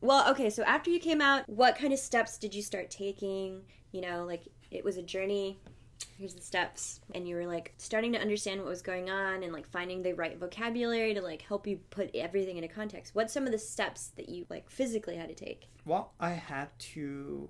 Well, okay, so after you came out, what kind of steps did you start taking? You know, like, it was a journey. Here's the steps. And you were, like, starting to understand what was going on and, like, finding the right vocabulary to, like, help you put everything into context. What's some of the steps that you, like, physically had to take? Well, I had to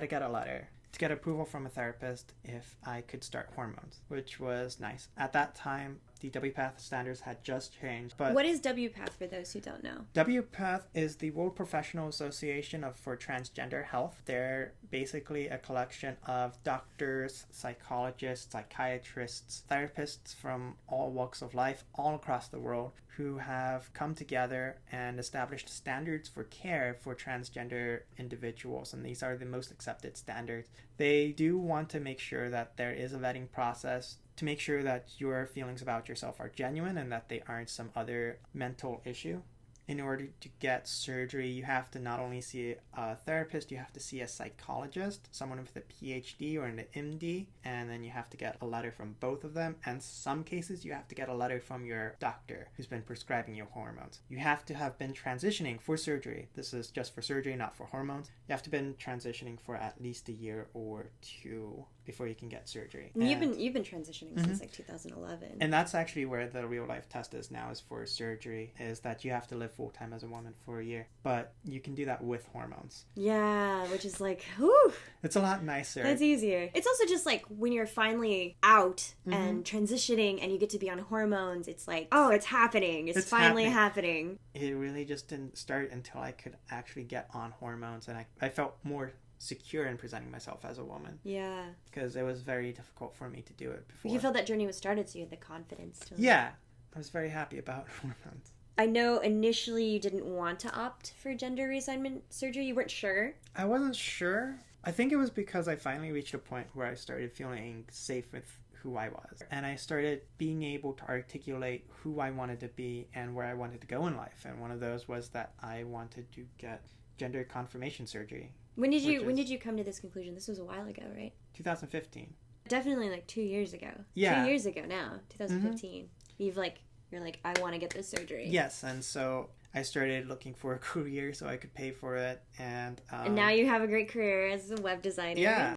get a letter to get approval from a therapist if I could start hormones, which was nice. At that time, the WPATH standards had just changed. But what is WPATH for those who don't know? WPATH is the World Professional Association for Transgender Health. They're basically a collection of doctors, psychologists, psychiatrists, therapists from all walks of life all across the world who have come together and established standards for care for transgender individuals. And these are the most accepted standards. They do want to make sure that there is a vetting process to make sure that your feelings about yourself are genuine and that they aren't some other mental issue. In order to get surgery, you have to not only see a therapist, you have to see a psychologist, someone with a PhD or an MD, and then you have to get a letter from both of them. And some cases, you have to get a letter from your doctor who's been prescribing you hormones. You have to have been transitioning for surgery. This is just for surgery, not for hormones. You have to have been transitioning for at least a year or two before you can get surgery. You've been transitioning since like 2011. And that's actually where the real life test is now, is for surgery, is that you have to live full-time as a woman for a year. But you can do that with hormones. Yeah, which is like, whew. It's a lot nicer. That's easier. It's also just like when you're finally out and transitioning and you get to be on hormones, it's like, oh, it's happening. It's finally happening. It really just didn't start until I could actually get on hormones, and I felt more secure in presenting myself as a woman. Yeah. Because it was very difficult for me to do it before. You felt that journey was started, so you had the confidence to... Yeah. I was very happy about hormones. I know initially you didn't want to opt for gender reassignment surgery. You weren't sure? I wasn't sure. I think it was because I finally reached a point where I started feeling safe with who I was. And I started being able to articulate who I wanted to be and where I wanted to go in life. And one of those was that I wanted to get gender confirmation surgery. When did you come to this conclusion? This was a while ago, right? 2015. Definitely like 2 years ago. Yeah. 2 years ago now, 2015. You're like, I want to get this surgery. Yes, and so I started looking for a career so I could pay for it. And now you have a great career as a web designer. Yeah.